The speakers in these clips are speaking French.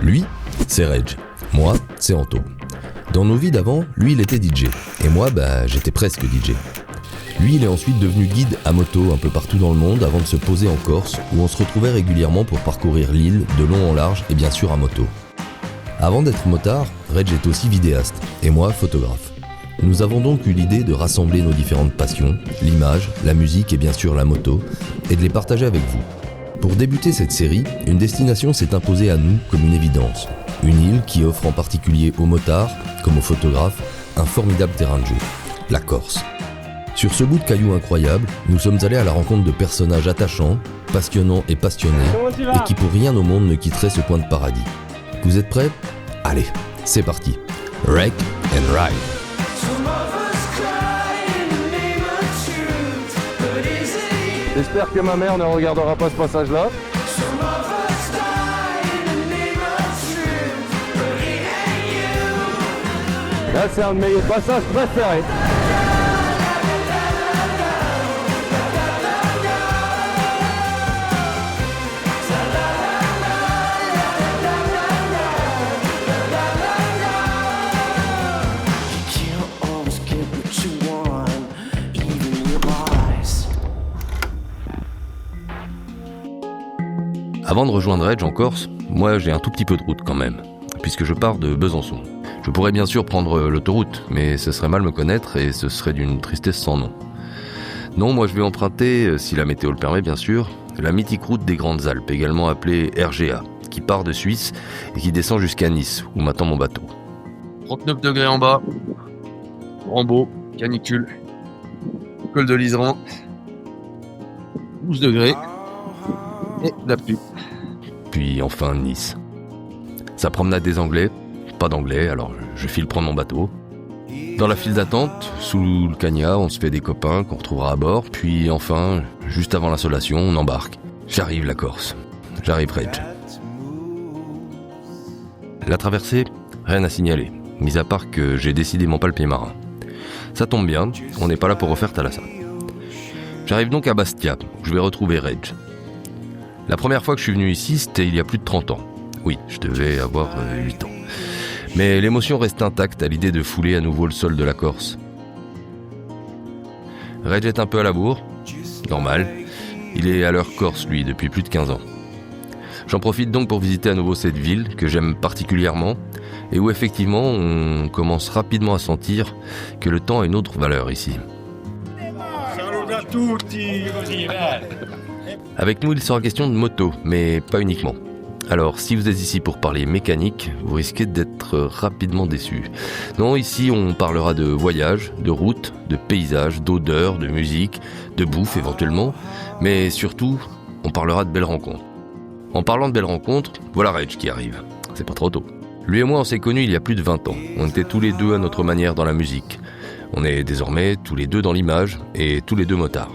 Lui, c'est Reg. Moi, c'est Anto. Dans nos vies d'avant, lui, il était DJ. Et moi, j'étais presque DJ. Lui, il est ensuite devenu guide à moto un peu partout dans le monde avant de se poser en Corse, où on se retrouvait régulièrement pour parcourir l'île de long en large et bien sûr à moto. Avant d'être motard, Reg est aussi vidéaste, et moi, photographe. Nous avons donc eu l'idée de rassembler nos différentes passions, l'image, la musique et bien sûr la moto, et de les partager avec vous. Pour débuter cette série, une destination s'est imposée à nous comme une évidence. Une île qui offre en particulier aux motards, comme aux photographes, un formidable terrain de jeu, la Corse. Sur ce bout de cailloux incroyable, nous sommes allés à la rencontre de personnages attachants, passionnants et passionnés, et qui pour rien au monde ne quitteraient ce coin de paradis. Vous êtes prêts ? Allez, c'est parti. Wreck and Ride. J'espère que ma mère ne regardera pas ce passage-là. Là, c'est un de mes passages préférés. Avant de rejoindre Reg en Corse, moi j'ai un tout petit peu de route quand même, puisque je pars de Besançon. Je pourrais bien sûr prendre l'autoroute, mais ce serait mal me connaître et ce serait d'une tristesse sans nom. Non, moi je vais emprunter, si la météo le permet bien sûr, la mythique route des Grandes Alpes, également appelée RGA, qui part de Suisse et qui descend jusqu'à Nice, où m'attend mon bateau. 39 degrés en bas, Rambo, canicule, col de l'Iseran, 12 degrés et la pluie. Puis enfin Nice. Sa promenade des Anglais, pas d'anglais, alors je file prendre mon bateau. Dans la file d'attente, sous le cagnard, on se fait des copains qu'on retrouvera à bord, puis enfin, juste avant l'insolation, on embarque. J'arrive la Corse, j'arrive Reg. La traversée, rien à signaler, mis à part que j'ai décidément pas le pied marin. Ça tombe bien, on n'est pas là pour refaire Thalassa. J'arrive donc à Bastia, où je vais retrouver Reg. La première fois que je suis venu ici, c'était il y a plus de 30 ans. Oui, je devais avoir 8 ans. Mais l'émotion reste intacte à l'idée de fouler à nouveau le sol de la Corse. Reg est un peu à la bourre, normal. Il est à l'heure corse, lui, depuis plus de 15 ans. J'en profite donc pour visiter à nouveau cette ville que j'aime particulièrement et où effectivement on commence rapidement à sentir que le temps a une autre valeur ici. Salut à tutti, così, Avec nous, il sera question de moto, mais pas uniquement. Alors, si vous êtes ici pour parler mécanique, vous risquez d'être rapidement déçus. Non, ici, on parlera de voyage, de route, de paysage, d'odeur, de musique, de bouffe éventuellement, mais surtout, on parlera de belles rencontres. En parlant de belles rencontres, voilà Reg qui arrive. C'est pas trop tôt. Lui et moi, on s'est connus il y a plus de 20 ans. On était tous les deux à notre manière dans la musique. On est désormais tous les deux dans l'image et tous les deux motards.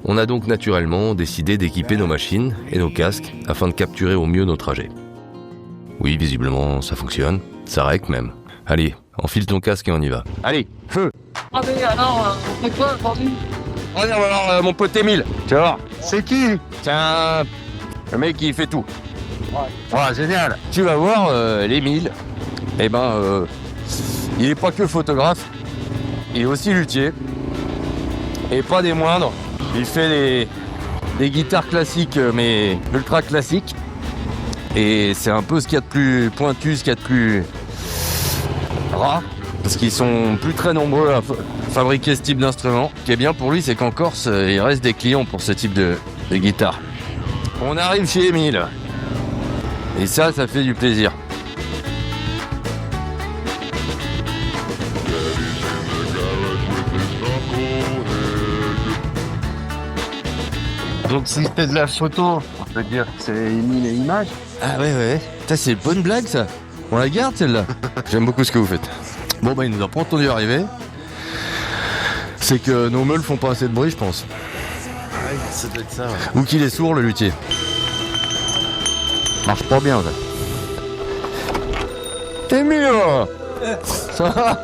On a donc naturellement décidé d'équiper nos machines et nos casques afin de capturer au mieux nos trajets. Oui, visiblement, ça fonctionne. Ça règle même. Allez, enfile ton casque et on y va. Allez, feu. Ah mais alors, on fait quoi aujourd'hui? Regarde alors mon pote Émile. Tu vas voir. C'est qui? C'est un mec qui fait tout. Ouais, génial. Tu vas voir, l'Émile, il est pas que photographe, il est aussi luthier. Et pas des moindres. Il fait des guitares classiques, mais ultra classiques. Et c'est un peu ce qu'il y a de plus pointu, ce qu'il y a de plus rare. Parce qu'ils sont plus très nombreux à fabriquer ce type d'instrument. Ce qui est bien pour lui, c'est qu'en Corse, il reste des clients pour ce type de guitare. On arrive chez Émile. Et ça fait du plaisir. Donc si c'était de la photo, on peut dire que c'est Émile et Image. Ah ouais. Ça, c'est une bonne blague, ça. On la garde, celle-là. J'aime beaucoup ce que vous faites. Bon, il nous a pas entendu arriver. C'est que nos meules font pas assez de bruit, je pense. Ouais, ça doit être ça. Ouais. Ou qu'il est sourd, le luthier. Marche pas bien, ça. Émile, ça va?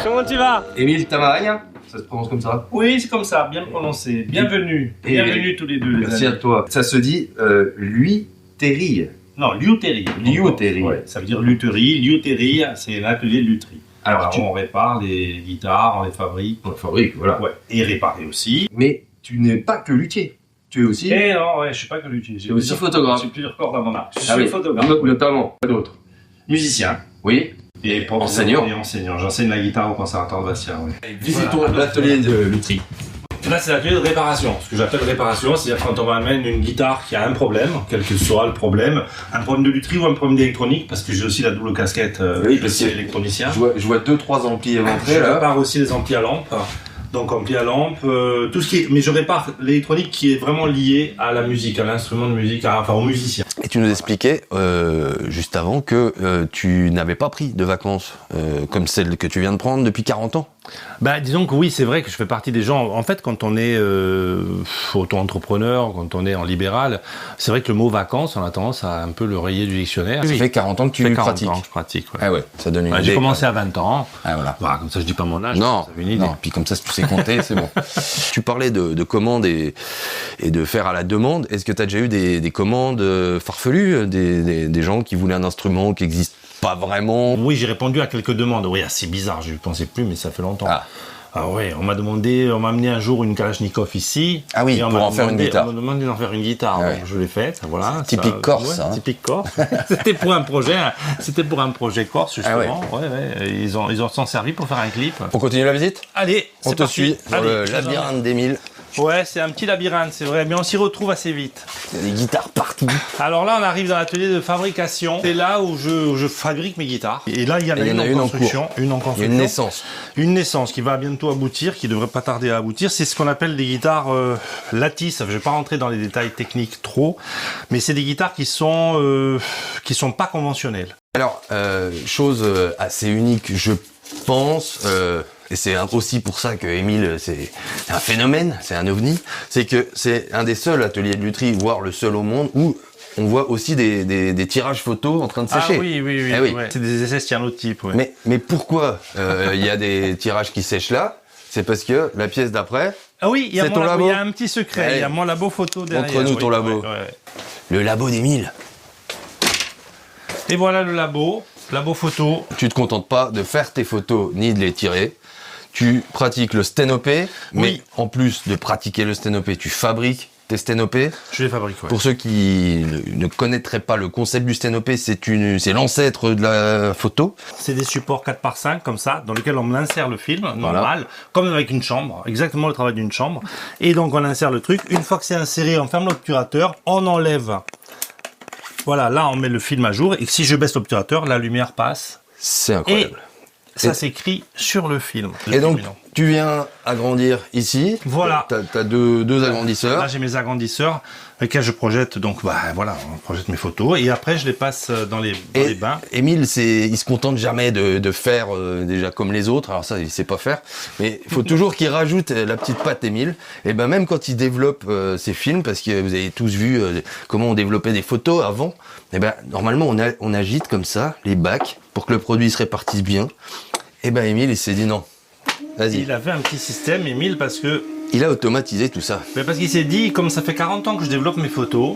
Comment tu vas? Émile Tamagne, ça se prononce comme ça? Oui, c'est comme ça, bien prononcé. Bienvenue. Bienvenue tous les deux. Merci à toi. Ça se dit lui Terry. Non, liouterie. Liouterie. Ouais, ça veut dire lutherie. Liouterie, c'est l'atelier de lutherie. Alors, on répare les guitares, on les fabrique. On fabrique, voilà. Ouais, et réparer aussi. Mais tu n'es pas que luthier. Tu es aussi. Et non, ouais, je suis pas que luthier. Tu es aussi photographe. J'ai plusieurs cordes à mon arc. Je Ah suis oui, photographe. notamment. Pas d'autres. Musicien. Oui. Et enseignant. Et enseignant. J'enseigne la guitare au conservatoire de Bastia, oui. Visitons l'atelier de lutherie. Là, c'est l'atelier de réparation. Ce que j'appelle réparation, c'est-à-dire quand on m'amène une guitare qui a un problème, quel que soit le problème, un problème de lutherie ou un problème d'électronique, parce que j'ai aussi la double casquette Oui, parce que électronicien. Je vois 2-3 amplis éventrés Je là. répare aussi les amplis à lampe. Donc ampli à lampe, tout ce qui est... Mais je répare l'électronique qui est vraiment liée à la musique, à l'instrument de musique, enfin aux musiciens. Et tu nous expliquais juste avant que tu n'avais pas pris de vacances comme celle que tu viens de prendre depuis 40 ans. Bah, disons que oui, c'est vrai que je fais partie des gens. En fait, quand on est auto-entrepreneur, quand on est en libéral, c'est vrai que le mot vacances, on a tendance à un peu le rayer du dictionnaire. Ça fait 40 ans que tu Ça fait 40 pratiques. ans que je pratique. Ouais. Ah ouais, ça donne une Ouais, idée. j'ai commencé à 20 ans. Ah voilà. Voilà, comme ça, je dis pas mon âge. Non, ça fait une idée. non, puis comme ça, si tu sais compter, c'est bon. Tu parlais de commandes et de faire à la demande. Est-ce que tu as déjà eu des commandes farfelues, des gens qui voulaient un instrument qui n'existe pas vraiment? Oui, j'ai répondu à quelques demandes. Oui, c'est bizarre, je ne pensais plus, mais ça fait longtemps. Ah ouais, on m'a amené un jour une Kalachnikov ici. Ah oui, pour en faire une guitare. On m'a demandé d'en faire une guitare, Ah donc je l'ai faite, voilà. Typique corse, hein. Typique corse. C'était pour un projet corse, justement. Ah ouais. Ils ont s'en servi pour faire un clip. On continue la visite? Allez, On c'est te parti. suit dans Allez, le labyrinthe d'Émile. Ouais, c'est un petit labyrinthe, c'est vrai, mais on s'y retrouve assez vite. Il y a des guitares partout. Alors là, on arrive dans l'atelier de fabrication. C'est là où je fabrique mes guitares. Et là, il y en a une en construction. Il y a une naissance. Une naissance qui va bientôt aboutir, qui devrait pas tarder à aboutir. C'est ce qu'on appelle des guitares lattice. Je vais pas rentrer dans les détails techniques trop, mais c'est des guitares qui sont pas conventionnelles. Alors, chose assez unique, je pense, et c'est aussi pour ça que Émile, c'est un phénomène, c'est un ovni, c'est que c'est un des seuls ateliers de lutherie, voire le seul au monde, où on voit aussi des tirages photos en train de sécher. Ah oui. Eh oui. Ouais. C'est des essais cyanotypes. Ouais. Mais pourquoi il y a des tirages qui sèchent là? C'est parce que la pièce d'après, Ah oui, il y a c'est ton labo. Il y a un petit secret. Allez. Il y a mon labo photo derrière. Montre-nous ton labo. Ouais. Le labo d'Émile. Et voilà le labo photo. Tu te contentes pas de faire tes photos ni de les tirer. Tu pratiques le sténopé, mais Oui. en plus de pratiquer le sténopé, tu fabriques tes sténopés. Je les fabrique, ouais. Pour ceux qui ne connaîtraient pas le concept du sténopé, c'est l'ancêtre de la photo. C'est des supports 4x5 comme ça, dans lesquels on insère le film, normal, comme avec une chambre, exactement le travail d'une chambre. Et donc on insère le truc. Une fois que c'est inséré, on ferme l'obturateur, on enlève. Voilà, là on met le film à jour. Et si je baisse l'obturateur, la lumière passe. C'est incroyable. Ça s'écrit sur le film. Et donc, tu viens agrandir ici. Voilà. T'as deux agrandisseurs. Là, j'ai mes agrandisseurs avec lesquels je projette, donc voilà, on projette mes photos et après je les passe dans les bains. Émile, il se contente jamais de faire déjà comme les autres. Alors ça, il sait pas faire, mais il faut toujours qu'il rajoute la petite patte Émile. Et ben même quand il développe ses films, parce que vous avez tous vu comment on développait des photos avant. Et ben normalement on agite comme ça les bacs pour que le produit se répartisse bien. Et ben Émile, il s'est dit non. Vas-y. Il avait un petit système, Émile, parce que il a automatisé tout ça. Mais parce qu'il s'est dit, comme ça fait 40 ans que je développe mes photos,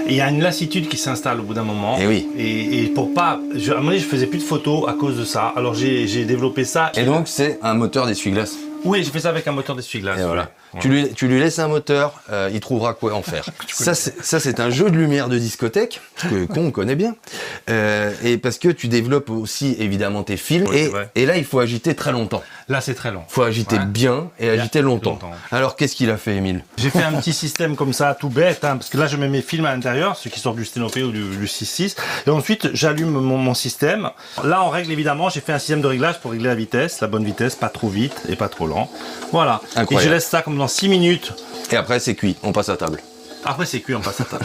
et il y a une lassitude qui s'installe au bout d'un moment. Et oui. Et pour pas... à un moment donné, je faisais plus de photos à cause de ça. Alors j'ai développé ça. Et donc, c'est un moteur d'essuie-glace. Oui, j'ai fait ça avec un moteur d'essuie-glace. Et voilà. Ouais. Tu lui laisses un moteur, il trouvera quoi en faire. Ça, c'est un jeu de lumière de discothèque, qu'on connaît bien. Et parce que tu développes aussi, évidemment, tes films. Oui, et là, il faut agiter très longtemps. Là, c'est très long. Il faut agiter bien et agiter longtemps. longtemps. Alors, qu'est-ce qu'il a fait, Émile? J'ai fait un petit système comme ça, tout bête, hein, parce que là, je mets mes films à l'intérieur, ceux qui sortent du sténopé ou du 6.6. Et ensuite, j'allume mon système. Là, on règle, évidemment, j'ai fait un système de réglage pour régler la vitesse, la bonne vitesse, pas trop vite et pas trop lent. Voilà. Incroyable. Et je laisse ça comme dans 6 minutes. Et après, c'est cuit. On passe à table. Après, c'est cuit, on passe à table.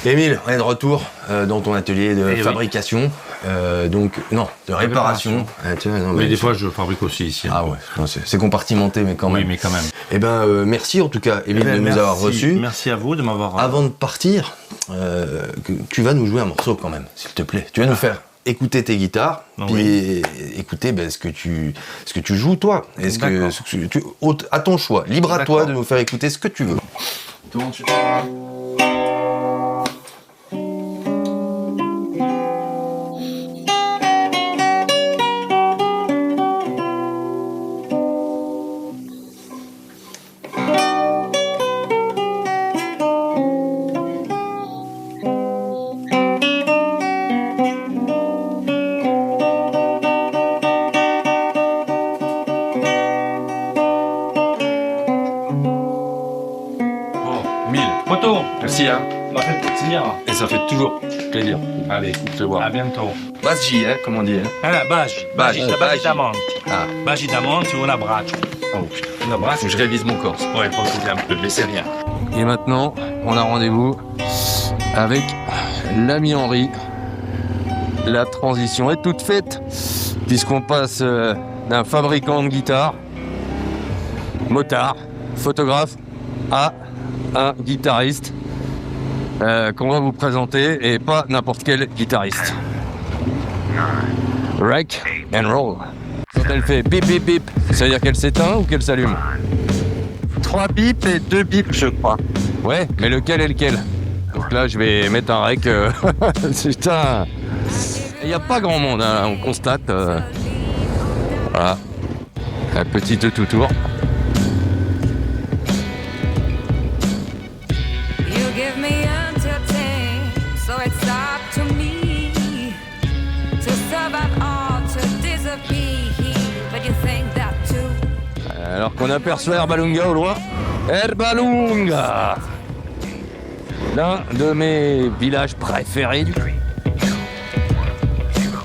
Émile, on est de retour dans ton atelier de Eh oui. fabrication. De réparation. Ah, tu vois, non, Mais des fois, je fabrique aussi ici. Ah ouais, non, c'est compartimenté, mais quand même. Oui, mais quand même. Eh ben, merci en tout cas, Émile, de nous avoir reçus. Merci à vous de m'avoir... Avant de partir, tu vas nous jouer un morceau quand même, s'il te plaît. Tu vas nous faire écouter tes guitares, puis écouter ce que tu joues toi. À ton choix, libre à toi de nous faire écouter ce que tu veux. Et ça fait toujours plaisir. Allez, te voir. À bientôt. Basi, hein, comme on dit. Hein. Allora, baci. Baci, Baci baci. davanti. Ah. Baci davanti, un abbraccio. Oh putain, Un faut abbraccio. que je révise mon corse. Ouais, faut que un peu, mais c'est rien. Et maintenant, on a rendez-vous avec l'ami Henri. La transition est toute faite, puisqu'on passe d'un fabricant de guitare, motard, photographe, à un guitariste qu'on va vous présenter, et pas n'importe quel guitariste. Rock and roll. Quand elle fait bip bip bip, ça veut dire qu'elle s'éteint ou qu'elle s'allume? 3 bips et 2 bips, je crois. Ouais, mais lequel est lequel? Donc là, je vais mettre un rec. Putain, il n'y a pas grand monde, hein, on constate. Voilà, un petit tout tour. You give me until 10, so it's up to me to survive or to disappear. But you think that too. Alors qu'on aperçoit Herbalunga au loin. Herbalunga, l'un de mes villages préférés du pays.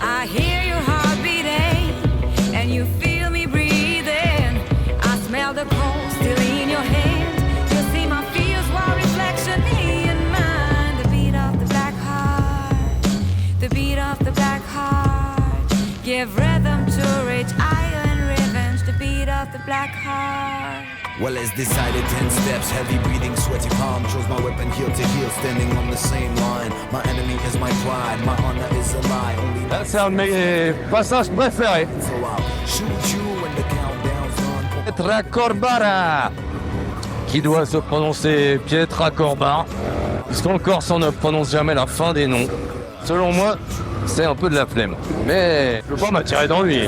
I hear your heart beating, and you feel me breathing. I smell the cold still in your hand. You see my fears while reflection in mine. The beat of the black heart, the beat of the black heart. Give rhythm to rage, iron revenge. The beat of the black heart. Well, as decided 10 steps, heavy breathing, sweaty palm, chose my weapon heel to heel, standing on the same line. My enemy is my pride, my honor is a lie. Only Là, c'est un de mes passages préférés. so I'll shoot you when the countdown's on. Pietra Corbara, qui doit se prononcer Pietra Corbar, puisqu'en Corse on ne prononce jamais la fin des noms. Selon moi, c'est un peu de la flemme, mais je peux pas m'attirer d'ennui.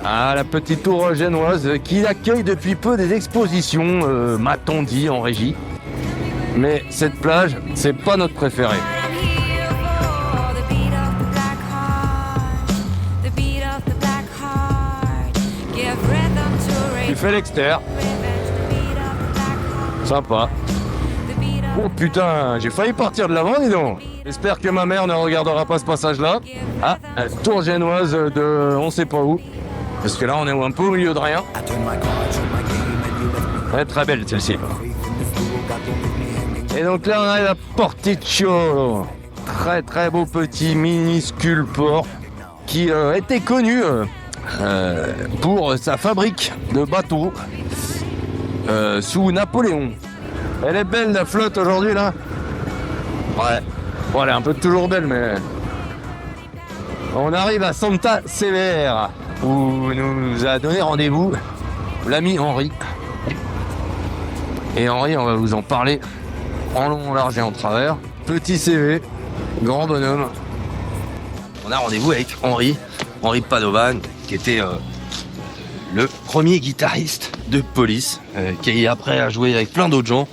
Ah, la petite tour génoise qui accueille depuis peu des expositions, m'a-t-on dit en régie. Mais cette plage, c'est pas notre préférée. I'm here for the beat of the black heart, the beat of the black heart. Give rhythm to Tu rage, fais l'extérieur, revenge. The beat of the black heart, sympa. the beat of Oh putain, j'ai failli partir de l'avant, dis donc. J'espère que ma mère ne regardera pas ce passage-là. Ah, tour génoise de on sait pas où. Parce que là, on est un peu au milieu de rien. I turn my cards on my game and you left me Elle est très belle, celle-ci. faith in this duel, God don't leave me hanging. Et donc là, on arrive à Porticcio. Très très beau petit minuscule port qui était connu pour sa fabrique de bateaux sous Napoléon. Elle est belle la flotte aujourd'hui là. Ouais. Bon, elle est un peu toujours belle, mais on arrive à Santa Severa où nous a donné rendez-vous l'ami Henri. Et Henri, on va vous en parler en long, en large et en travers. Petit CV, grand bonhomme. On a rendez-vous avec Henri Padovan, qui était le premier guitariste de Police, qui après a joué avec plein d'autres gens.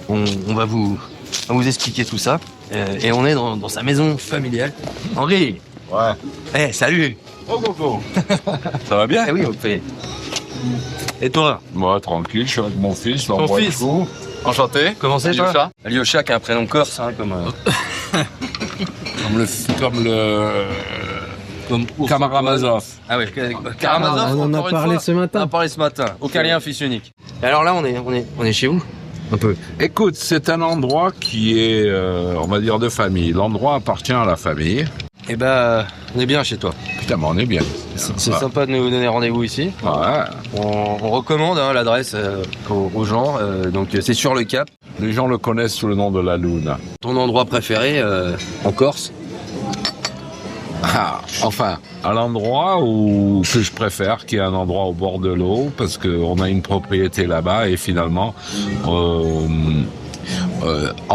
On va vous expliquer tout ça. Et on est dans sa maison familiale. Henri. Ouais. Eh, salut. Oh, Coco. Ça va bien? Eh oui, on fait. Et toi? Moi, tranquille, je suis avec mon fils. Ton fils? Enchanté. Comment c'est, toi? Alyosha. Alyosha, qui a un prénom corse, hein, comme Karamazov. Ah oui, Karamazov. On en a encore une parlé fois. ce On matin. a parlé ce matin. Aucun lien, fils unique. Et alors là, on est chez vous? Un peu. Écoute, c'est un endroit qui est, on va dire, de famille. L'endroit appartient à la famille. Eh ben, on est bien chez toi. Putain, mais on est bien. C'est sympa de nous donner rendez-vous ici. Ouais. On recommande hein, l'adresse aux gens. Donc c'est sur le Cap. Les gens le connaissent sous le nom de la Lune. Ton endroit préféré en Corse? Ah, enfin, à l'endroit où que je préfère, qui est un endroit au bord de l'eau, parce qu'on a une propriété là-bas et finalement, en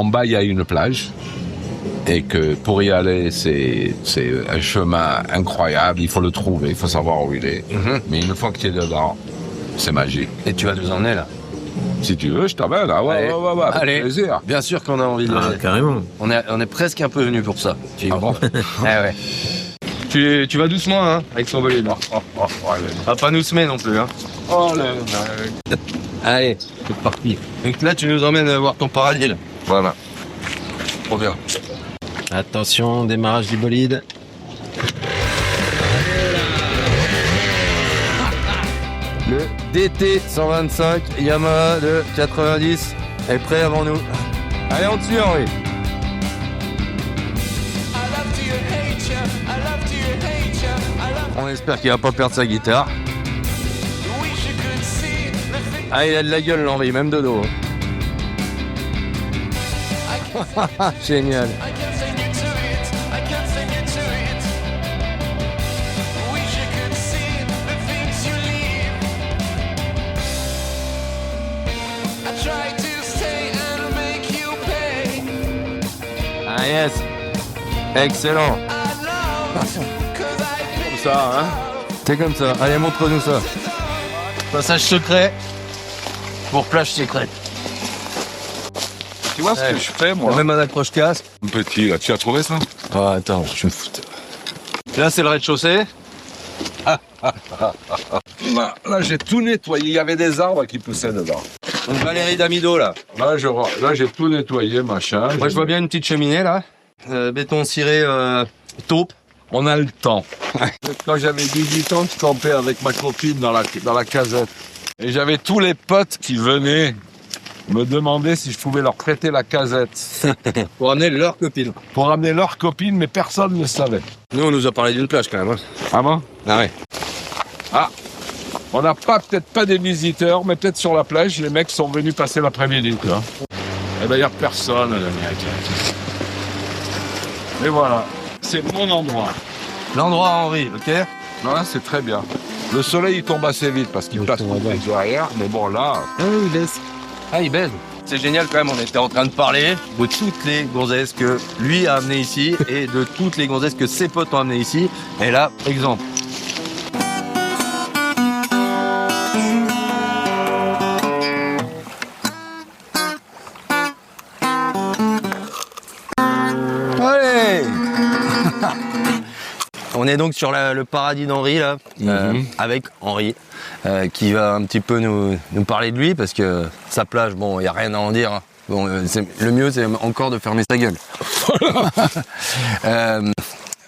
bas il y a une plage. Et que pour y aller, c'est un chemin incroyable. Il faut le trouver, il faut savoir où il est. Mais une fois que tu es dedans, c'est magique. Et tu vas nous emmener là? Si tu veux, je t'emmène. Ah ouais, Allez. ouais, avec Allez. plaisir. Bien sûr qu'on a envie de. Carrément. On est presque un peu venu pour ça. Ah bon? Ah ouais. Tu vas doucement hein, avec son volume. Va pas nous semer non plus hein. Oh, Allez, c'est parti. Donc là tu nous emmènes voir ton paradis là. Voilà. Trop bien. Attention, démarrage du bolide. Le DT 125 Yamaha de 90 est prêt avant nous. Allez, on dessus, Henri. On espère qu'il va pas perdre sa guitare. Ah, il a de la gueule, l'Henri, même de dos. Génial. Ah yes. Excellent. Comme ça, hein. C'est comme ça. Allez, montre-nous ça. Passage secret pour plage secrète. Tu vois ce que je fais, Il y moi a même un accroche-casque. Petit, là, tu as trouvé ça? Ah, attends, je me fous. Là, c'est le rez-de-chaussée. Là, j'ai tout nettoyé. Il y avait des arbres qui poussaient dedans. Donc, Valérie Damido, là. Là, j'ai tout nettoyé, machin. Moi, je vois bien une petite cheminée, là. Béton ciré taupe. On a le temps. Quand j'avais 18 ans, je campais avec ma copine dans la casette. Et j'avais tous les potes qui venaient me demander si je pouvais leur prêter la casette. Pour amener leur copine. Pour ramener leurs copines, mais personne ne savait. Nous, on nous a parlé d'une plage, quand même. Hein. Ah bon? Ah ouais. Ah, on n'a peut-être pas des visiteurs, mais peut-être sur la plage, les mecs sont venus passer l'après-midi, quoi. Eh ben, il n'y a personne, les mecs. Et voilà, c'est mon endroit. L'endroit, Henri, ok? Non, là, c'est très bien. Le soleil, il tombe assez vite parce qu'il passe contre les arrières, mais bon, là... Ah oui, il laisse. Ah, il baise. C'est génial quand même, on était en train de parler de toutes les gonzesses que lui a amenées ici et de toutes les gonzesses que ses potes ont amenées ici. Et là, exemple. Allez. On est donc sur le paradis d'Henri, là, avec Henri, qui va un petit peu nous parler de lui, parce que sa plage, bon, il n'y a rien à en dire. Hein. Bon, le mieux, c'est encore de fermer sa gueule.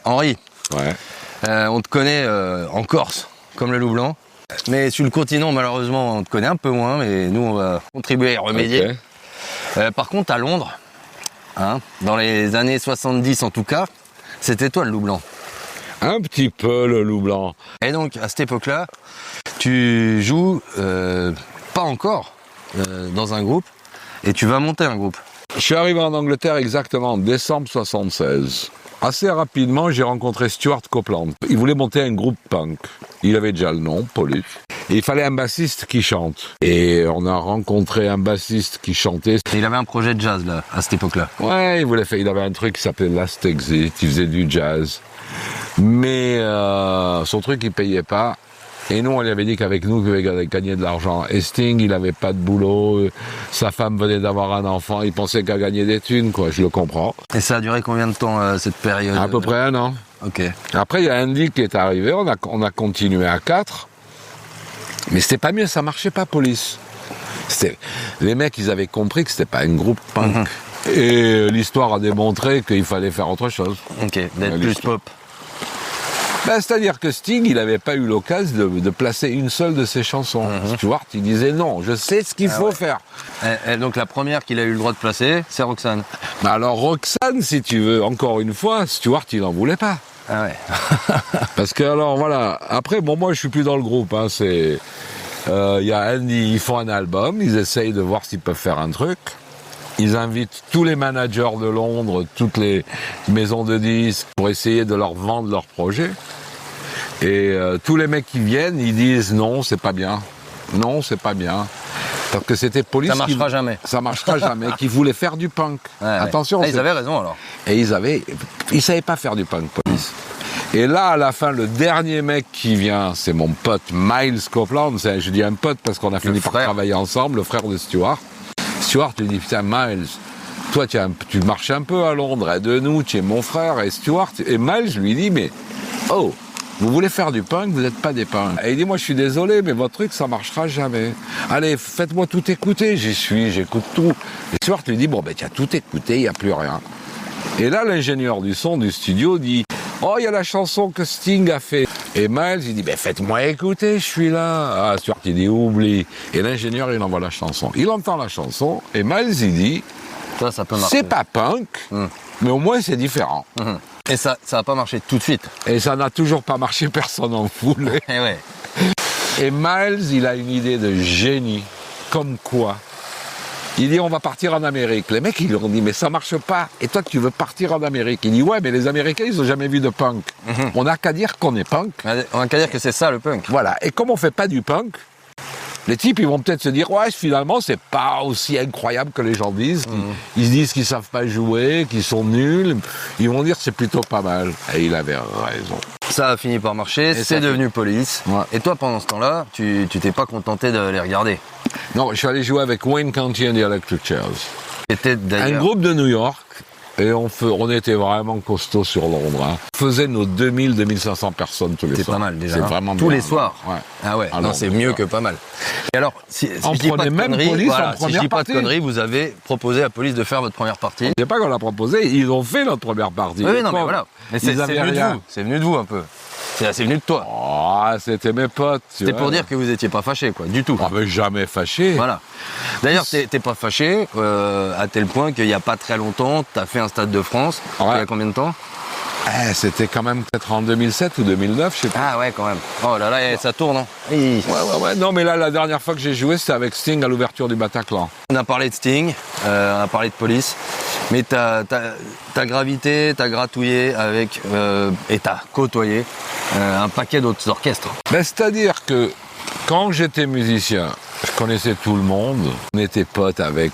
Henri, Ouais. on te connaît en Corse, comme le loup blanc. Mais sur le continent, malheureusement, on te connaît un peu moins, mais nous, on va contribuer à y remédier. Ok. Par contre, à Londres, hein, dans les années 70 en tout cas, c'était toi le loup blanc. Un petit peu, le loup blanc. Et donc, à cette époque-là, tu joues pas encore dans un groupe, et tu vas monter un groupe. Je suis arrivé en Angleterre exactement en décembre 76. Assez rapidement, j'ai rencontré Stuart Copeland. Il voulait monter un groupe punk. Il avait déjà le nom, Paulus. Et il fallait un bassiste qui chante. Et on a rencontré un bassiste qui chantait. Et il avait un projet de jazz, là, à cette époque-là. Ouais, il avait un truc qui s'appelait Last Exit. Il faisait du jazz. Mais son truc, il payait pas. Et nous, on lui avait dit qu'avec nous, il allait gagner de l'argent. Et Sting, il avait pas de boulot. Sa femme venait d'avoir un enfant. Il pensait qu'à gagner des thunes, quoi. Je le comprends. Et ça a duré combien de temps, cette période? À peu près un an. Ok. Après, il y a Andy qui est arrivé. On a continué à 4. Mais c'était pas mieux. Ça marchait pas, Police. Les mecs, ils avaient compris que c'était pas un groupe punk. Et l'histoire a démontré qu'il fallait faire autre chose. Ok, d'être plus pop. Ben, c'est-à-dire que Sting, il n'avait pas eu l'occasion de placer une seule de ses chansons. Stuart, il disait non, je sais ce qu'il faut faire. Et donc la première qu'il a eu le droit de placer, c'est Roxane. Alors Roxane, si tu veux, encore une fois, Stuart, il n'en voulait pas. Ah ouais. Parce que alors voilà, après, bon, moi je suis plus dans le groupe. Hein, il y a Andy, ils font un album, ils essayent de voir s'ils peuvent faire un truc. Ils invitent tous les managers de Londres, toutes les maisons de disques pour essayer de leur vendre leur projet. Et tous les mecs qui viennent, ils disent non, c'est pas bien. Non, c'est pas bien. Parce que c'était Police. Ça marchera jamais. Ça marchera jamais. Qui voulait faire du punk. Ouais, Attention. Ouais. Ah, ils avaient raison alors. Et ils savaient pas faire du punk, Police. Et là, à la fin, le dernier mec qui vient, c'est mon pote Miles Copeland. Je dis un pote parce qu'on a fini par travailler ensemble, le frère de Stuart. Stuart lui dit, putain, Miles, toi, tu marches un peu à Londres, aide-nous, tu es mon frère. Et Stuart, et Miles lui dit, mais, oh, vous voulez faire du punk, vous n'êtes pas des punks. Et il dit, moi, je suis désolé, mais votre truc, ça marchera jamais. Allez, faites-moi tout écouter. J'écoute tout. Et Stuart lui dit, bon, ben, tu as tout écouté, il n'y a plus rien. Et là, l'ingénieur du son du studio dit « Oh, il y a la chanson que Sting a fait. » Et Miles, il dit « Faites-moi écouter, je suis là. » Ah, Stuart, il dit « Oublie. » Et l'ingénieur, il envoie la chanson. Il entend la chanson, et Miles, il dit Ça peut marcher. C'est pas punk, mais au moins c'est différent. Et ça a pas marché tout de suite. Et ça n'a toujours pas marché, personne en voulait. Et ouais. Et Miles, il a une idée de génie. Comme quoi? Il dit on va partir en Amérique. Les mecs, ils lui ont dit mais ça marche pas. Et toi, tu veux partir en Amérique? Il dit ouais, mais les Américains, ils ont jamais vu de punk. On n'a qu'à dire qu'on est punk. On a qu'à dire que c'est ça le punk. Voilà. Et comme on fait pas du punk, les types, ils vont peut-être se dire ouais, finalement, c'est pas aussi incroyable que les gens disent. Ils se disent qu'ils savent pas jouer, qu'ils sont nuls. Ils vont dire c'est plutôt pas mal. Et il avait raison. Ça a fini par marcher, c'est devenu Police. Ouais. Et toi, pendant ce temps-là, tu t'es pas contenté de les regarder. Non, je suis allé jouer avec Wayne County and the Electric Chairs. C'était Un d'ailleurs... groupe de New York. Et on était vraiment costaud sur Londres. Hein. On faisait nos 2000-2500 personnes tous les soirs. C'est pas mal déjà. C'est hein. vraiment tous bien. les soirs. Ouais. Ah ouais. Alors, non, c'est mieux que pas mal. Et alors, si on je dis pas prenait de même conneries, Police voilà, en si je première dis pas de partie. conneries, vous avez proposé à Police de faire votre première partie. C'est pas qu'on l'a proposé, ils ont fait notre première partie. Oui, non, mais voilà. Mais c'est Ils avaient venu de rien. vous. C'est venu de vous un peu. C'est venu de toi. Oh, c'était mes potes. tu C'était vois. pour dire que vous étiez pas fâché, quoi, du tout. Ah, mais jamais fâché. Voilà. D'ailleurs, t'es pas fâché, à tel point qu'il y a pas très longtemps, t'as fait un Stade de France. Ouais. Il y a combien de temps? C'était quand même peut-être en 2007 ou 2009, je sais pas. Ah ouais, quand même. Oh là là, ça tourne, hein. Ouais. Non, mais là, la dernière fois que j'ai joué, c'était avec Sting à l'ouverture du Bataclan. On a parlé de Sting, on a parlé de Police, mais t'as gravité, t'as gratouillé avec, et t'as côtoyé un paquet d'autres orchestres. Ben, c'est-à-dire que quand j'étais musicien, je connaissais tout le monde. On était potes avec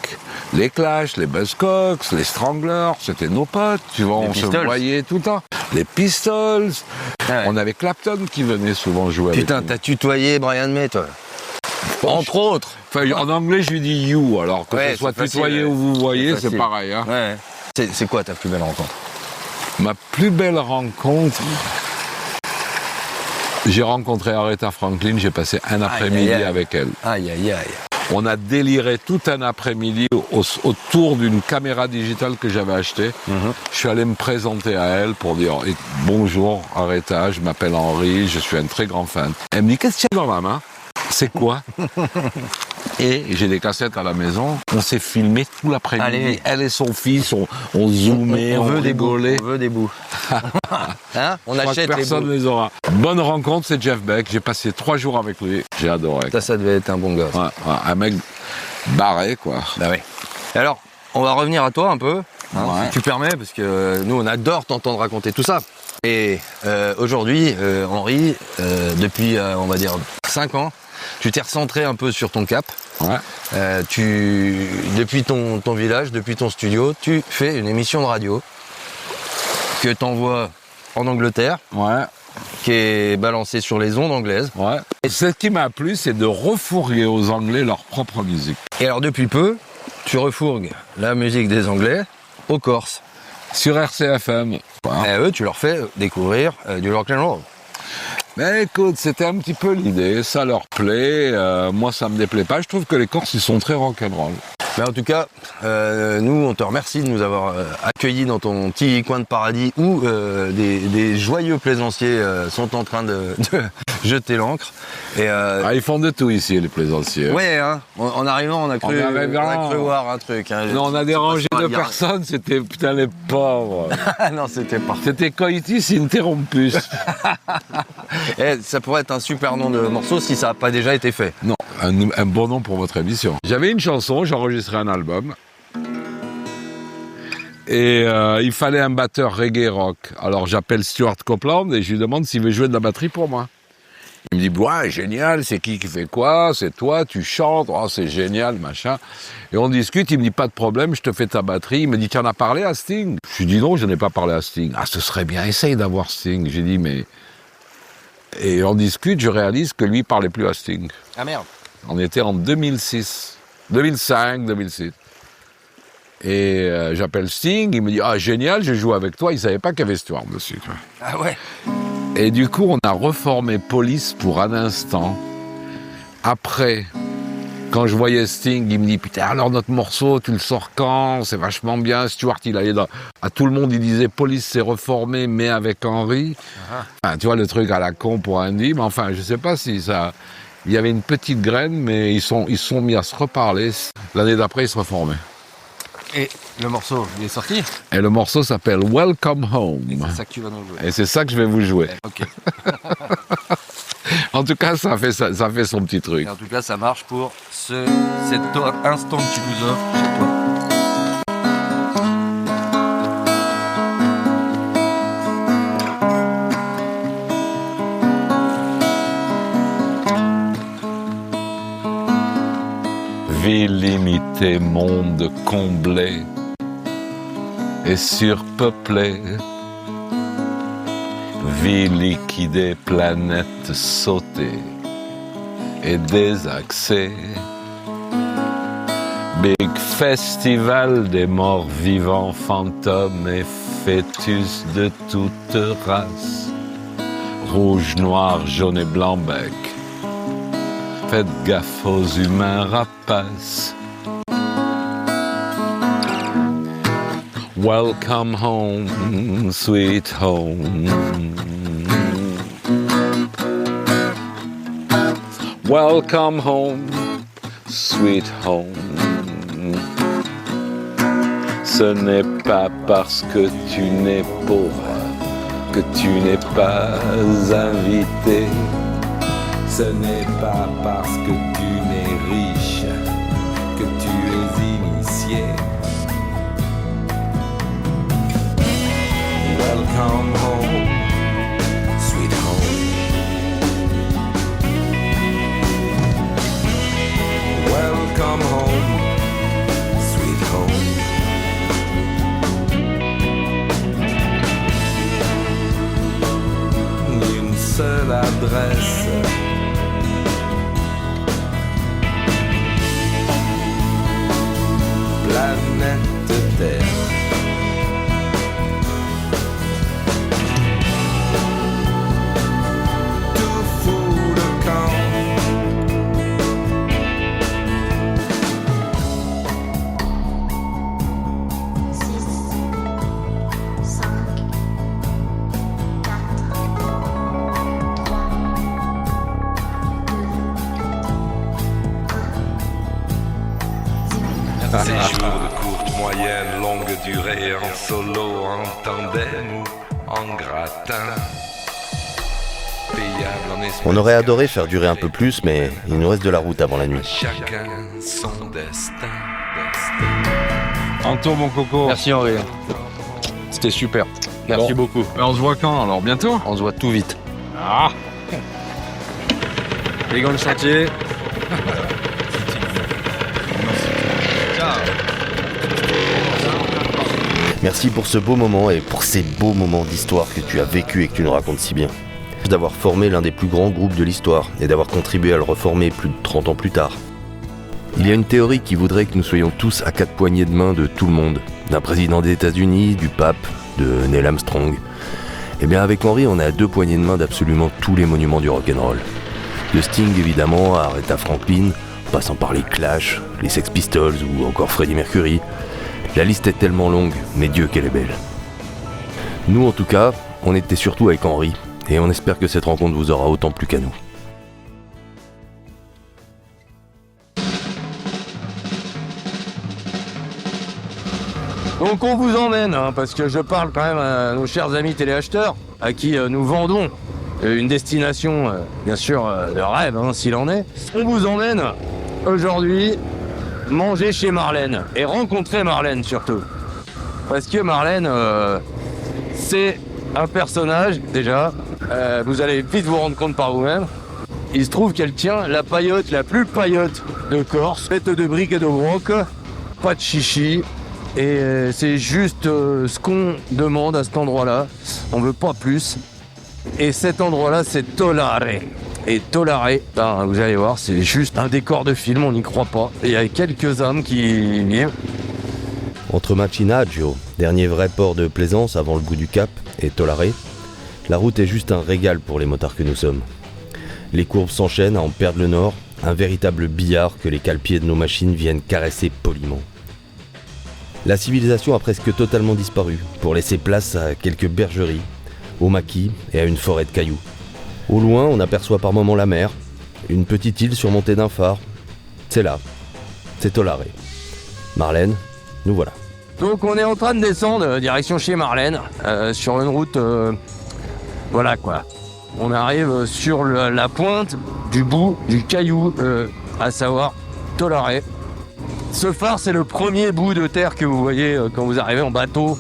les Clash, les Buzzcocks, les Stranglers, c'était nos potes, tu vois, Les on Pistols. se voyait tout le temps. Les Pistols, Ouais. on avait Clapton qui venait souvent jouer Putain, avec nous. t'as tutoyé Brian May, toi. Entre autres. Enfin, en anglais, je lui dis you, alors que Ouais, ce soit c'est facile, tutoyé ouais. ou vous voyez, C'est c'est facile. pareil. Hein. Ouais. C'est quoi ta plus belle rencontre? Ma plus belle rencontre, j'ai rencontré Aretha Franklin, j'ai passé un après-midi aïe, aïe. avec elle. Aïe, aïe, aïe. On a déliré tout un après-midi autour d'une caméra digitale que j'avais achetée. Je suis allé me présenter à elle pour dire « Bonjour Aretha, je m'appelle Henri, je suis un très grand fan. » Elle me dit « Qu'est-ce que tu as dans la main ? C'est quoi ?» Et j'ai des cassettes à la maison. On s'est filmé tout l'après-midi. Allez. Elle et son fils, on zoomait, on veut des bouts. rigolait. On veut des bous. Hein? On Je crois que achète les personne bouts. ne les aura. Bonne rencontre, c'est Jeff Beck. J'ai passé 3 jours avec lui. J'ai adoré. Ça devait être un bon gosse. Ouais, un mec barré, quoi. Bah oui. Et alors, on va revenir à toi un peu, hein, Ouais. si tu permets, parce que nous, on adore t'entendre raconter tout ça. Et aujourd'hui, Henri, depuis, on va dire, 5 ans, tu t'es recentré un peu sur ton cap. Ouais. Depuis ton village, depuis ton studio, tu fais une émission de radio que t'envoies en Angleterre, Ouais. qui est balancée sur les ondes anglaises. Ouais. Et ce qui m'a plu, c'est de refourguer aux Anglais leur propre musique. Et alors, depuis peu, tu refourgues la musique des Anglais aux Corses. Sur RCFM. Et eux, tu leur fais découvrir du rock and roll. Mais écoute, c'était un petit peu l'idée. Ça leur plaît. Moi, ça me déplaît pas. Je trouve que les Corses, ils sont très rock'n'roll. Mais en tout cas, nous, on te remercie de nous avoir accueillis dans ton petit coin de paradis où des joyeux plaisanciers sont en train de jeter l'ancre. Et Ils font de tout ici, les plaisanciers. ouais, hein, en arrivant, on a cru voir un truc. Hein. Non, on a dérangé Je sais pas, deux il y a- personnes. C'était, putain, les pauvres. Ah non, c'était parfait. C'était coitus interrompus. Ça pourrait être un super nom de morceau si ça n'a pas déjà été fait. Non, un bon nom pour votre émission. J'avais une chanson, j'enregistrais un album. Et il fallait un batteur reggae rock. Alors j'appelle Stuart Copeland et je lui demande s'il veut jouer de la batterie pour moi. Il me dit, ouais, génial, c'est qui fait quoi? C'est toi, tu chantes, oh, c'est génial, machin. Et on discute, il me dit, pas de problème, je te fais ta batterie. Il me dit, tu en as parlé à Sting? Je lui dis, non, je n'ai pas parlé à Sting. Ah, ce serait bien, essaye d'avoir Sting. J'ai dit, mais... Et on discute, je réalise que lui, il parlait plus à Sting. Ah merde. On était en 2006, 2005, 2006. Et j'appelle Sting, il me dit « Ah, génial, je joue avec toi ». Il ne savait pas qu'il y avait Stuart dessus. Tu vois. Ah ouais. Et du coup, on a reformé Police pour un instant. Après Quand je voyais Sting, il me dit, putain, alors notre morceau, tu le sors quand? C'est vachement bien. Stuart, il allait à tout le monde, il disait, Police s'est reformé, mais avec Henry. Enfin, tu vois, le truc à la con pour Andy, mais enfin, je sais pas si ça... Il y avait une petite graine, mais ils sont mis à se reparler. L'année d'après, ils se reformaient. Et le morceau, il est sorti? Et le morceau s'appelle Welcome Home. C'est ça que tu vas nous jouer. Et c'est ça que je vais vous jouer. Ok. En tout cas, ça fait son petit truc. Et en tout cas, ça marche pour cet instant que tu nous offres chez toi. Ville limitée, monde comblé et surpeuplé. Vie liquidée, planète sautée et désaxée. Big festival des morts vivants, fantômes et fœtus de toute race. Rouge, noir, jaune et blanc bec. Faites gaffe aux humains rapaces. Welcome home, sweet home. Welcome home, sweet home. Ce n'est pas parce que tu n'es pauvre que tu n'es pas invité. Ce n'est pas parce que tu n'es riche que tu es initié. Welcome home, sweet home. Welcome home, sweet home. Une seule adresse. Planète Terre. Tout fout le camp. Séjour de courte, moyenne, longue durée, en solo, en tandem ou en gratin. Payable en espèces. On aurait adoré faire durer un peu plus, mais il nous reste de la route avant la nuit. Chacun son destin. En tour, mon coco. Merci Henri. C'était super. Merci beaucoup. On se voit quand alors? Bientôt? On se voit tout vite. Ah. Les gants de chantier. Merci pour ce beau moment et pour ces beaux moments d'histoire que tu as vécu et que tu nous racontes si bien. D'avoir formé l'un des plus grands groupes de l'histoire et d'avoir contribué à le reformer plus de 30 ans plus tard. Il y a une théorie qui voudrait que nous soyons tous à 4 poignées de main de tout le monde, d'un président des États-Unis, du pape, de Neil Armstrong. Eh bien avec Henry, on est à 2 poignées de main d'absolument tous les monuments du rock'n'roll. De Sting évidemment à Aretha Franklin, passant par les Clash, les Sex Pistols ou encore Freddie Mercury. La liste est tellement longue, mais Dieu qu'elle est belle. Nous en tout cas, on était surtout avec Henry, et on espère que cette rencontre vous aura autant plu qu'à nous. Donc on vous emmène, parce que je parle quand même à nos chers amis téléacheteurs, à qui nous vendons une destination, bien sûr, de rêve, s'il en est. On vous emmène aujourd'hui manger chez Marlène, et rencontrer Marlène surtout. Parce que Marlène, c'est un personnage, déjà, vous allez vite vous rendre compte par vous-même. Il se trouve qu'elle tient la paillote la plus paillote de Corse, faite de briques et de broc, pas de chichi. Et c'est juste ce qu'on demande à cet endroit-là. On veut pas plus. Et cet endroit-là, c'est Tollare. Et Tollare, ben, vous allez voir, c'est juste un décor de film, on n'y croit pas. Et il y a quelques âmes qui vivent. Entre Macinaggio, dernier vrai port de plaisance avant le bout du Cap, et Tollare, la route est juste un régal pour les motards que nous sommes. Les courbes s'enchaînent à en perdre le nord, Un véritable billard que les cale-pieds de nos machines viennent caresser poliment. La civilisation a presque totalement disparu, pour laisser place à quelques bergeries, au maquis et à une forêt de cailloux. Au loin, on aperçoit par moments la mer, une petite île surmontée d'un phare. C'est là, c'est Tolaré. Marlène, nous voilà. Donc on est en train de descendre direction chez Marlène, sur une route, voilà quoi. On arrive sur la pointe du bout du caillou, à savoir Tolaré. Ce phare, c'est le premier bout de terre que vous voyez quand vous arrivez en bateau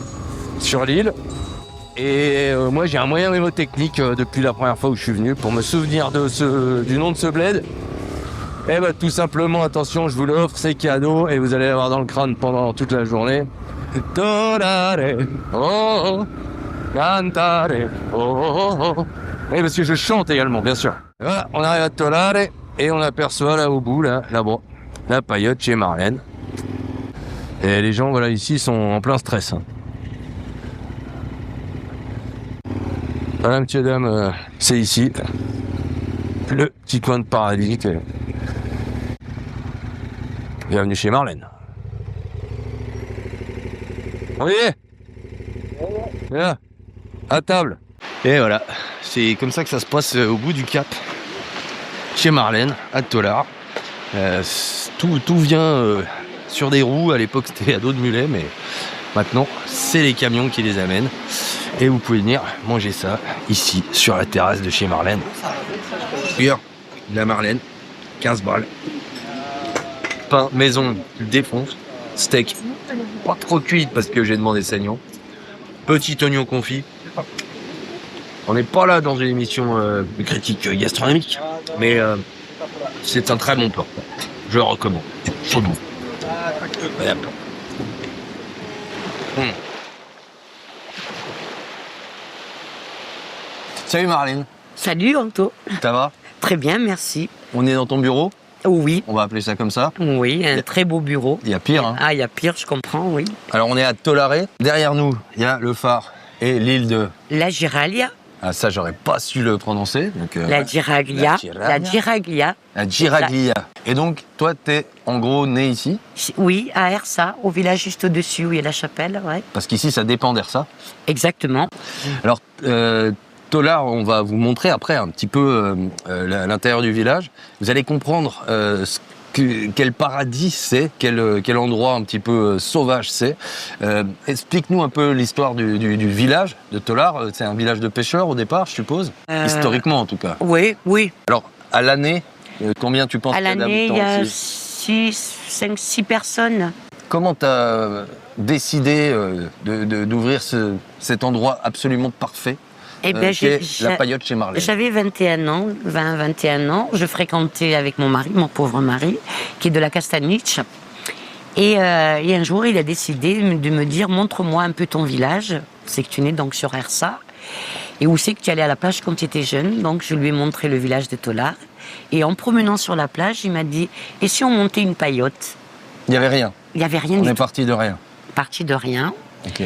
sur l'île. Et moi, j'ai un moyen mnémotechnique depuis la première fois où je suis venu pour me souvenir du nom de ce bled. Et bah, tout simplement, attention, je vous l'offre, c'est cadeau et vous allez l'avoir dans le crâne pendant toute la journée. Tolaré, oh, oh, cantare, oh, oh, oh. Et parce que je chante également, bien sûr. Voilà, on arrive à Tolaré et on aperçoit là au bout, là-bas, la paillote chez Marlène. Et les gens, voilà, ici, sont en plein stress. Voilà, monsieur, dame, c'est ici, le petit coin de paradis. Bienvenue chez Marlène. On y est. Là, à table. Et voilà, c'est comme ça que ça se passe au bout du cap, chez Marlène, à Tolard. Tout vient sur des roues. À l'époque, c'était à dos de mulet, mais maintenant, c'est les camions qui les amènent. Et vous pouvez venir manger ça ici, sur la terrasse de chez Marlène. Regarde, la Marlène, 15 balles. Pain maison, défonce. Steak, pas trop cuit parce que j'ai demandé saignant. Petit oignon confit. On n'est pas là dans une émission de critique gastronomique, mais c'est un très bon plat. Je le recommande. Chaudement. Voilà. Salut Marlène. Salut Anto. Ça va? Très bien, merci. On est dans ton bureau? Oui. On va appeler ça comme ça? Oui, un très beau bureau. Il y a pire, hein? Ah, il y a pire, je comprends, oui. Alors on est à Tolaré. Derrière nous, il y a le phare et l'île de... La Giraglia. Ah, ça, j'aurais pas su le prononcer. Donc, la Giraglia. La Giraglia. La Giraglia. Et donc, toi, t'es en gros né ici? Oui, à Ersa, au village juste au-dessus où il y a la chapelle, ouais. Parce qu'ici, ça dépend d'Ersa. Exactement. Alors, Tolard, on va vous montrer après un petit peu l'intérieur du village. Vous allez comprendre quel paradis c'est, quel endroit un petit peu sauvage c'est. Explique-nous un peu l'histoire du village de Tolard. C'est un village de pêcheurs au départ, je suppose. Historiquement, en tout cas. Oui, oui. Alors, à l'année, combien tu penses qu'il y a d'habitants? À l'année, il y a 6 personnes. Comment tu as décidé d'ouvrir cet endroit absolument parfait? Eh ben, la paillote chez Marlène. J'avais 21 ans. Je fréquentais avec mon mari, mon pauvre mari, qui est de la Castaniche. Et un jour, il a décidé de me dire, montre-moi un peu ton village. C'est que tu nais donc sur Ersa. Et où c'est que tu allais à la plage quand tu étais jeune. Donc, je lui ai montré le village de Tolard. Et en promenant sur la plage, il m'a dit, et si on montait une paillote? Il n'y avait rien. Il n'y avait rien du tout. On est parti de rien. Parti de rien. Ok.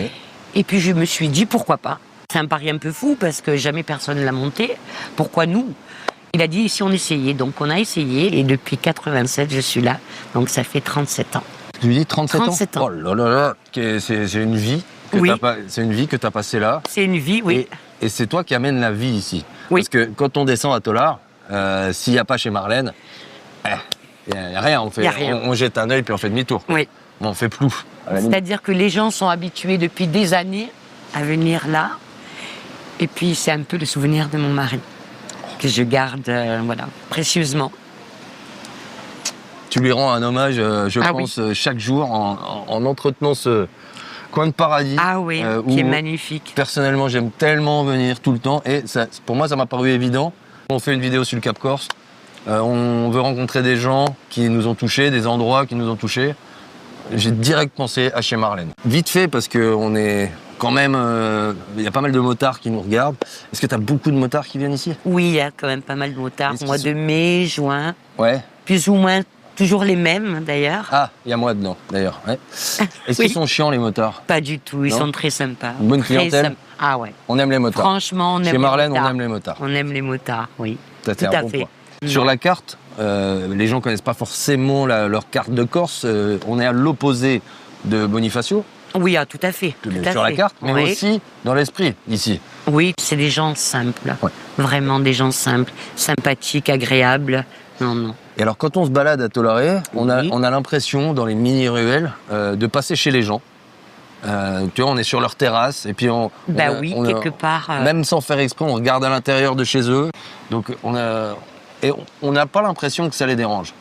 Et puis, je me suis dit, pourquoi pas? C'est un pari un peu fou parce que jamais personne ne l'a monté. Pourquoi nous? Il a dit si on essayait. Donc on a essayé et depuis 87 je suis là. Donc ça fait 37 ans. Tu lui dis 37 ans? Oh là là là, c'est une vie que oui. C'est une vie que tu as passée là. C'est une vie, oui. Et c'est toi qui amènes la vie ici. Oui. Parce que quand on descend à Tolard, s'il n'y a pas chez Marlène, il n'y a rien. On jette un œil puis on fait demi-tour. Oui. On fait plou. C'est-à-dire que les gens sont habitués depuis des années à venir là. Et puis, c'est un peu le souvenir de mon mari, que je garde voilà, précieusement. Tu lui rends un hommage, je pense, chaque jour, en entretenant ce coin de paradis. Ah oui, qui est magnifique. Personnellement, j'aime tellement venir tout le temps. Et ça, pour moi, ça m'a paru évident. On fait une vidéo sur le Cap Corse. On veut rencontrer des gens qui nous ont touchés, des endroits qui nous ont touchés. J'ai direct pensé à chez Marlène. Vite fait, parce qu'on est... Quand même, il y a pas mal de motards qui nous regardent. Est-ce que tu as beaucoup de motards qui viennent ici? Oui, il y a quand même pas mal de motards. Mois de mai, juin. Ouais. Plus ou moins toujours les mêmes, d'ailleurs. Ah, il y a moi dedans, d'ailleurs. Ouais. Est-ce qu'ils sont chiants, les motards? Pas du tout, ils sont très sympas. Une bonne clientèle? Ah ouais. On aime les motards. Franchement, on aime les motards. Chez Marlène, on aime les motards. On aime les motards, oui. Tout à fait. Sur la carte, les gens connaissent pas forcément leur carte de Corse. On est à l'opposé de Bonifacio. Oui, tout à fait. Sur la carte, mais aussi dans l'esprit, ici. Oui, c'est des gens simples. Vraiment des gens simples, sympathiques, agréables. Non. Et alors, quand on se balade à Tolaré, on a l'impression, dans les mini-ruelles, de passer chez les gens. Tu vois, on est sur leur terrasse, et puis quelque part. Même sans faire exprès, on regarde à l'intérieur de chez eux. Donc, on n'a pas l'impression que ça les dérange.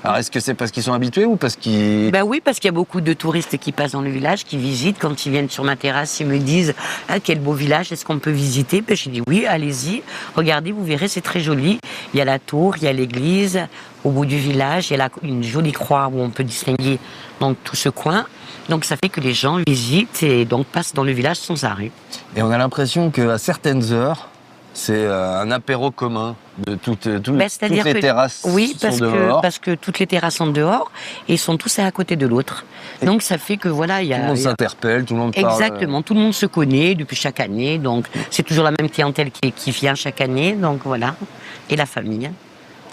Alors, est-ce que c'est parce qu'ils sont habitués ou parce qu'ils... Oui, parce qu'il y a beaucoup de touristes qui passent dans le village, qui visitent. Quand ils viennent sur ma terrasse, ils me disent « Ah, quel beau village, est-ce qu'on peut visiter ?» Je dis « Oui, allez-y, regardez, vous verrez, c'est très joli. Il y a la tour, il y a l'église. Au bout du village, il y a une jolie croix où on peut distinguer donc, tout ce coin. Donc ça fait que les gens visitent et donc passent dans le village sans arrêt. » Et on a l'impression qu'à certaines heures, c'est un apéro commun de toutes les terrasses. Oui, dehors. parce que toutes les terrasses sont dehors et sont tous à côté de l'autre. Donc ça fait que voilà, il y a... Tout le monde s'interpelle, tout le monde parle. Exactement, tout le monde se connaît depuis chaque année. Donc c'est toujours la même clientèle qui vient chaque année. Donc voilà, et la famille.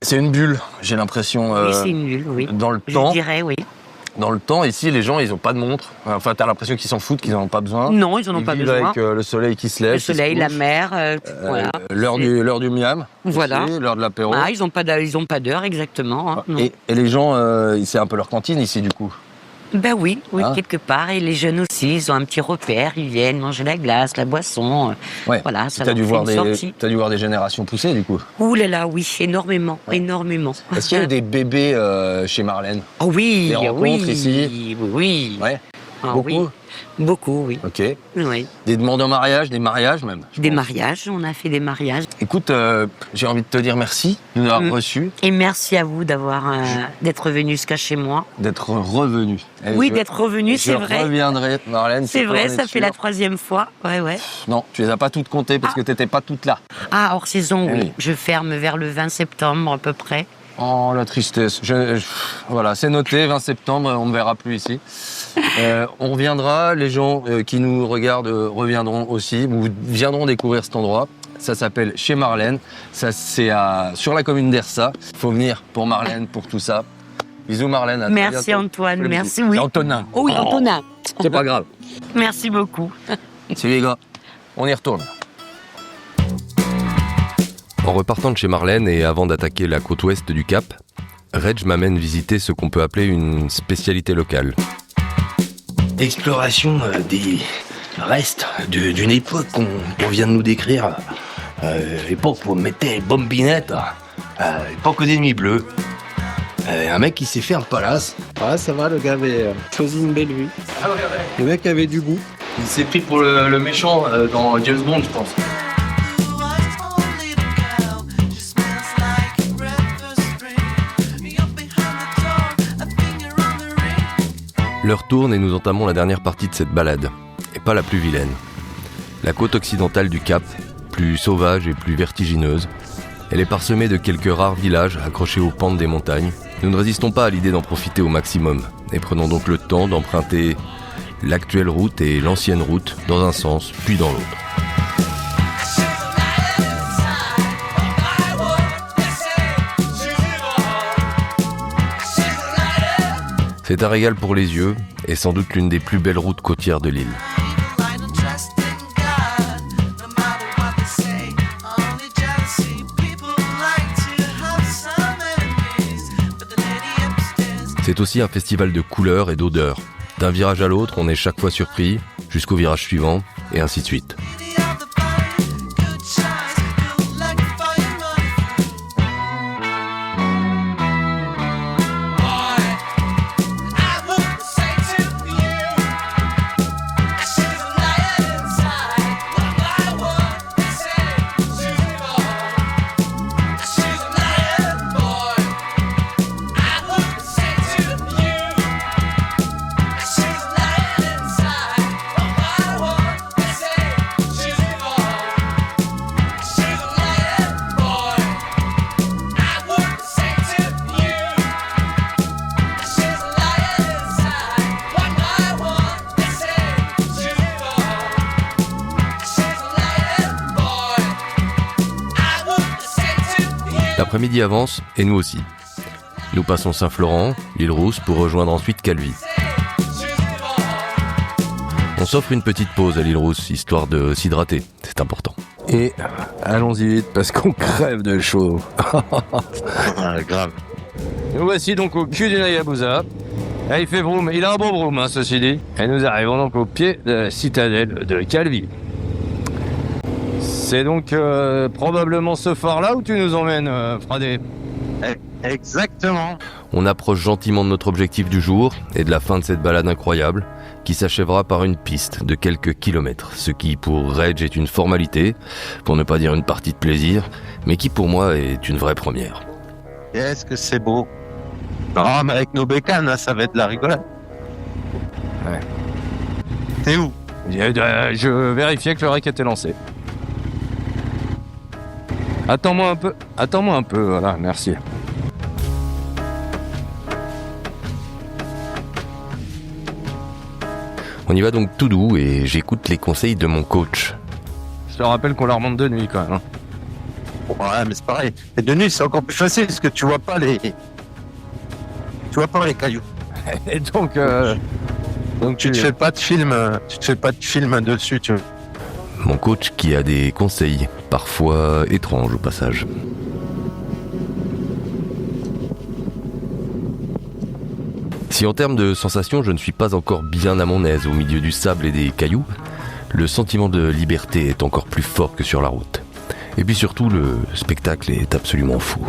C'est une bulle, j'ai l'impression. Oui, c'est une bulle, oui. Dans le temps. Je dirais, oui. Dans le temps, ici, les gens, ils n'ont pas de montre. Enfin, t'as l'impression qu'ils s'en foutent, qu'ils n'en ont pas besoin. Non, ils n'en ont pas besoin. Avec le soleil qui se lève. Le soleil, la mer, voilà. L'heure du miam. Voilà. Aussi, l'heure de l'apéro. Ils n'ont pas d'heure, exactement. Hein, et les gens, c'est un peu leur cantine ici, du coup. Oui, quelque part. Et les jeunes aussi, ils ont un petit repère. Ils viennent manger la glace, la boisson. Voilà, ça t'as dû voir des générations pousser, du coup. Ouh là là, oui, énormément. Est-ce qu'il y a eu des bébés chez Marlène? Oh oui, des rencontres ici? Oui. Ouais. Beaucoup. Beaucoup, oui. Ok. Oui. Des demandes en mariage, des mariages même. Des mariages, on a fait des mariages. Écoute, j'ai envie de te dire merci de nous avoir reçus. Et merci à vous d'être venu jusqu'à chez moi. D'être revenu. D'être revenu, c'est vrai. Je reviendrai, Marlène. C'est vrai, ça fait la 3e fois. Ouais. Non, tu les as pas toutes comptées parce que tu n'étais pas toute là. Ah, hors saison, oui. Je ferme vers le 20 septembre à peu près. Oh, la tristesse. Voilà, c'est noté, 20 septembre, on ne verra plus ici. On reviendra, les gens qui nous regardent reviendront aussi, ou viendront découvrir cet endroit. Ça s'appelle Chez Marlène, ça c'est sur la commune d'Ersa. Il faut venir pour Marlène, pour tout ça. Bisous Marlène. Merci Antoine, merci. Oui. Antonin. Oh oui, Antonin. C'est pas grave. Merci beaucoup. C'est les gars, on y retourne. En repartant de chez Marlène et avant d'attaquer la côte ouest du Cap, Reg m'amène visiter ce qu'on peut appeler une spécialité locale. Exploration des restes d'une époque qu'on vient de nous décrire. L'époque où on mettait les bombinettes, l'époque des nuits bleues. Un mec qui s'est fait un palace. Ouais, ça va, le gars avait choisi une belle vue. Le mec avait du goût. Il s'est pris pour le méchant dans James Bond, je pense. L'heure tourne et nous entamons la dernière partie de cette balade, et pas la plus vilaine. La côte occidentale du Cap, plus sauvage et plus vertigineuse, elle est parsemée de quelques rares villages accrochés aux pentes des montagnes. Nous ne résistons pas à l'idée d'en profiter au maximum, et prenons donc le temps d'emprunter l'actuelle route et l'ancienne route dans un sens, puis dans l'autre. C'est un régal pour les yeux et sans doute l'une des plus belles routes côtières de l'île. C'est aussi un festival de couleurs et d'odeurs. D'un virage à l'autre, on est chaque fois surpris, jusqu'au virage suivant, et ainsi de suite. L'après-midi avance, et nous aussi. Nous passons Saint-Florent, l'île Rousse pour rejoindre ensuite Calvi. On s'offre une petite pause à l'île Rousse, histoire de s'hydrater, c'est important. Et allons-y vite parce qu'on crève de chaud. Grave. Nous voici donc au cul du Hayabusa. Là, il fait vroom, il a un beau vroom, hein, ceci dit. Et nous arrivons donc au pied de la citadelle de Calvi. C'est donc probablement ce phare-là où tu nous emmènes, Fradé. Exactement. On approche gentiment de notre objectif du jour et de la fin de cette balade incroyable qui s'achèvera par une piste de quelques kilomètres, ce qui pour Reg est une formalité, pour ne pas dire une partie de plaisir, mais qui pour moi est une vraie première. Est-ce que c'est beau? Non, mais avec nos bécanes, là, ça va être de la rigolade. Ouais. T'es où? Je vérifiais que le rec était lancé. Attends-moi un peu, voilà, merci. On y va donc tout doux et j'écoute les conseils de mon coach. Je te rappelle qu'on la remonte de nuit quand même. Hein. Ouais, mais c'est pareil. Et de nuit, c'est encore plus facile parce que tu vois pas les cailloux. Et donc tu te fais pas de film, dessus, tu vois. Mon coach qui a des conseils, parfois étranges au passage. Si en termes de sensations, je ne suis pas encore bien à mon aise au milieu du sable et des cailloux, le sentiment de liberté est encore plus fort que sur la route. Et puis surtout, le spectacle est absolument fou.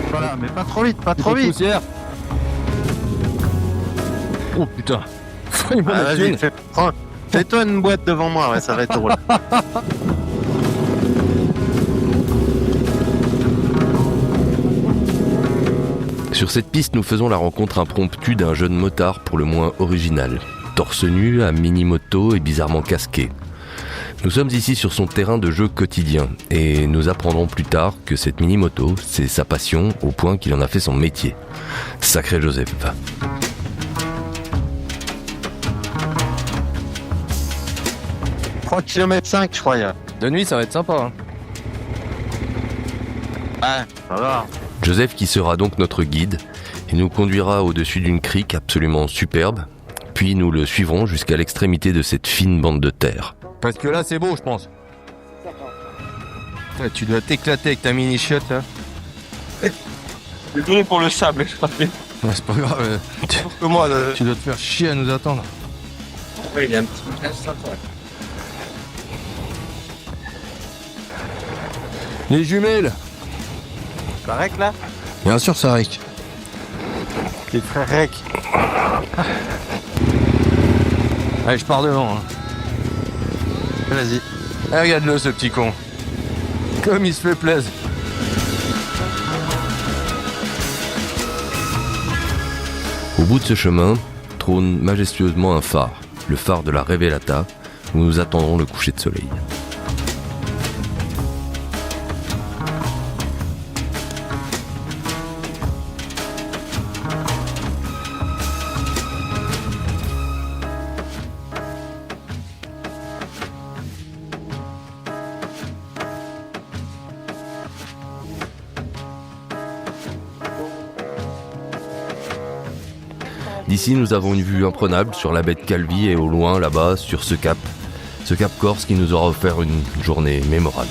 Voilà, mais pas trop vite, pas trop vite. Poussière. Oh putain. Vas-y, fais-toi une boîte devant moi, ouais, ça va être drôle. Sur cette piste, nous faisons la rencontre impromptue d'un jeune motard pour le moins original. Torse nu, à mini-moto et bizarrement casqué. Nous sommes ici sur son terrain de jeu quotidien et nous apprendrons plus tard que cette mini-moto, c'est sa passion au point qu'il en a fait son métier. Sacré Joseph. 3 km 5, je crois. De nuit, ça va être sympa. Hein. Ouais, ça va. Joseph qui sera donc notre guide et nous conduira au-dessus d'une crique absolument superbe, puis nous le suivrons jusqu'à l'extrémité de cette fine bande de terre. Parce que là, c'est beau, je pense. Tu dois t'éclater avec ta mini-chiotte, là. Désolé pour le sable, je crois. Ouais, c'est pas grave. Que moi, Tu dois te faire chier à nous attendre. Ouais, il est un petit peu sympa. Les jumelles. Ça rec, là? Bien sûr, ça rec. Les frères rec. Allez, je pars devant. Hein. Vas-y. Eh, regarde-le, ce petit con. Comme il se fait plaisir. Au bout de ce chemin, trône majestueusement un phare, le phare de la Revelata, où nous attendrons le coucher de soleil. D'ici, nous avons une vue imprenable sur la baie de Calvi et au loin, là-bas, sur ce cap corse qui nous aura offert une journée mémorable.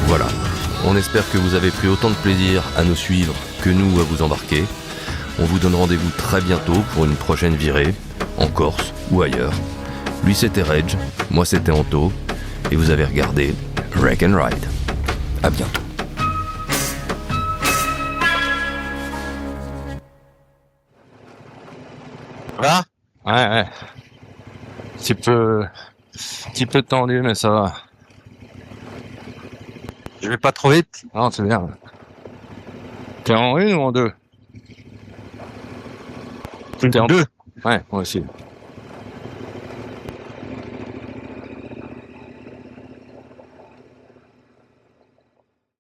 Voilà, on espère que vous avez pris autant de plaisir à nous suivre que nous à vous embarquer. On vous donne rendez-vous très bientôt pour une prochaine virée, en Corse ou ailleurs. Lui c'était Reg, moi c'était Anto, et vous avez regardé Wreck and Ride. À bientôt. Voilà. Ouais. Petit peu tendu, mais ça va. Je vais pas trop vite. Non, c'est bien. T'es en une ou en deux? J'étais en... Deux. Ouais, moi aussi.